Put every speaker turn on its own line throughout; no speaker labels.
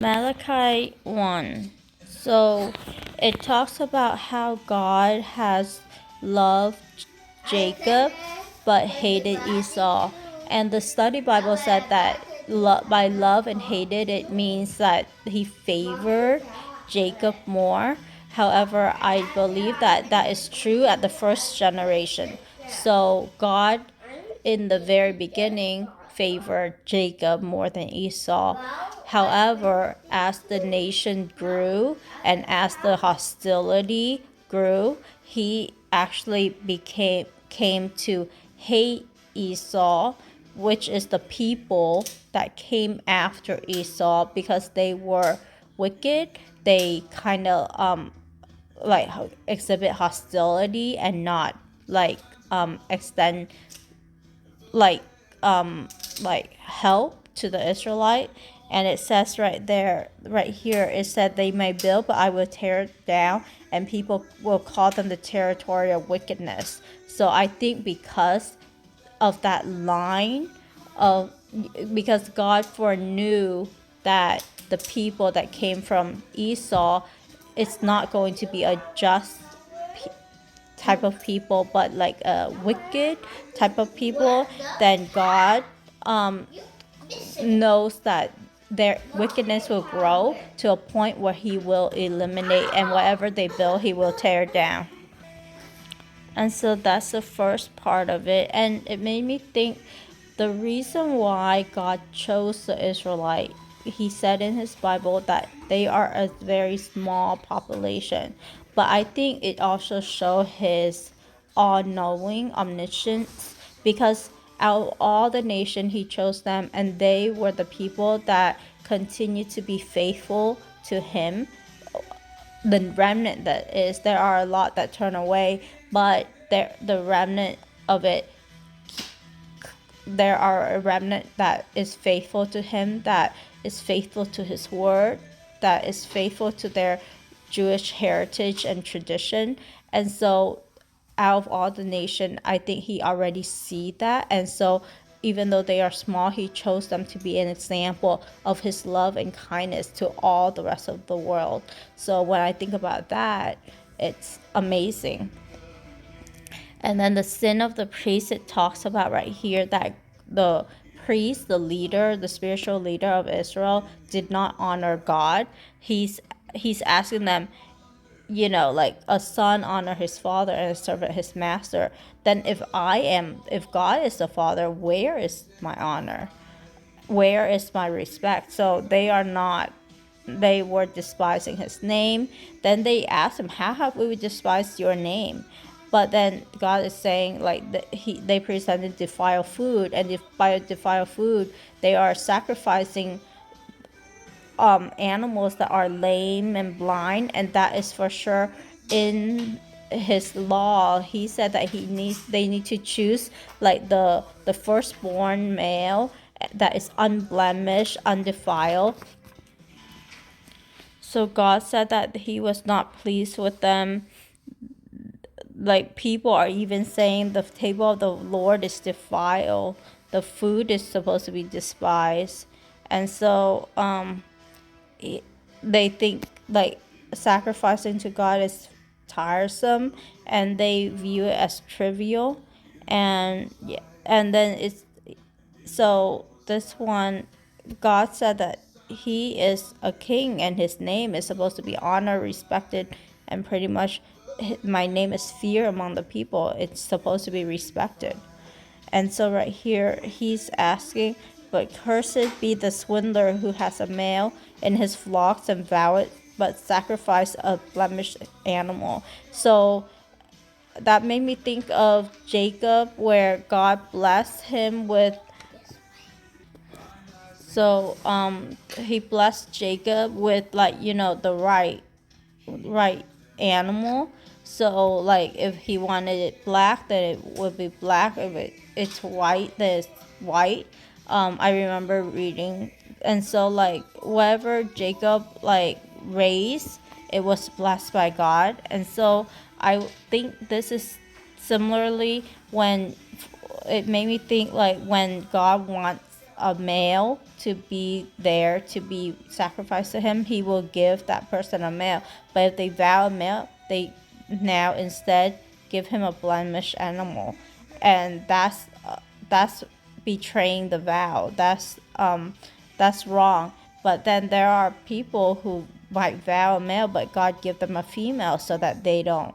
Malachi 1. So it talks about how God has loved Jacob but hated Esau. And the study Bible said that by love and hated, it means that he favored Jacob more. However, I believe that that is true at the first generation. So God in the very beginning favored Jacob more than Esau. However, as the nation grew and as the hostility grew, he actually came to hate Esau, which is the people that came after Esau because they were wicked. They kind of like exhibit hostility and not like extend like like help to the Israelite. And it says right there, right here, it said they may build, but I will tear it down, and people will call them the territory of wickedness. So I think because of that line of because God foreknew that the people that came from Esau, it's not going to be a just type of people, but like a wicked type of people, then God knows that their wickedness will grow to a point where he will eliminate, and whatever they build, he will tear down. And so that's the first part of it. And it made me think the reason why God chose the Israelite, he said in his Bible that they are a very small population. But I think it also shows his all-knowing omniscience, because out of all the nation he chose them, and they were the people that continued to be faithful to him. The remnant that is, there are a lot that turn away, but the remnant of it, there are a remnant that is faithful to him, that is faithful to his word, that is faithful to their Jewish heritage and tradition. And so out of all the nation, I think he already see that. And so even though they are small, he chose them to be an example of his love and kindness to all the rest of the world. So when I think about that, it's amazing. And then the sin of the priest, it talks about right here that the priest, the leader, the spiritual leader of Israel, did not honor God. He's asking them, like a son honor his father and a servant his master. Then if God is the father, where is my honor? Where is my respect? So they were despising his name. Then they asked him, how have we despised your name? But then God is saying, like, they presented defiled food, and if by defiled food they are sacrificing animals that are lame and blind, and that is for sure in his law. He said that they need to choose like the firstborn male that is unblemished, undefiled. So God said that he was not pleased with them. Like, people are even saying the table of the Lord is defiled, the food is supposed to be despised. And so they think like sacrificing to God is tiresome, and they view it as trivial. And yeah, and then it's so this one, God said that he is a king and his name is supposed to be honored, respected, and pretty much my name is fear among the people. It's supposed to be respected. And so right here, he's asking, but cursed be the swindler who has a male in his flocks and vow it, but sacrifice a blemished animal. So that made me think of Jacob, where God blessed him with. So he blessed Jacob with, like, the right animal. So like if he wanted it black, then it would be black. If it's white, then it's white. I remember reading. And so like whatever Jacob like raised, it was blessed by God. And so I think this is similarly when it made me think like when God wants a male to be there to be sacrificed to him, he will give that person a male. But if they vow a male, they now instead give him a blemished animal, and that's betraying the vow. That's wrong. But then there are people who might vow a male, but God give them a female so that they don't,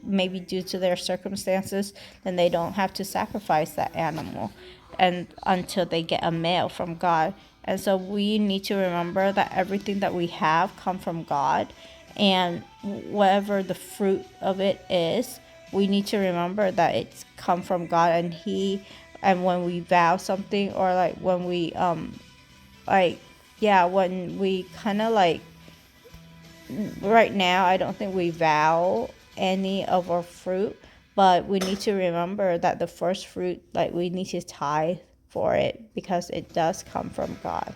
maybe due to their circumstances, then they don't have to sacrifice that animal and until they get a male from God. And so we need to remember that everything that we have come from God, and whatever the fruit of it is, we need to remember that it's come from God. And when we vow something, or like when we when we kind of like, right now I don't think we vow any of our fruit, but we need to remember that the first fruit, like, we need to tithe for it because it does come from God.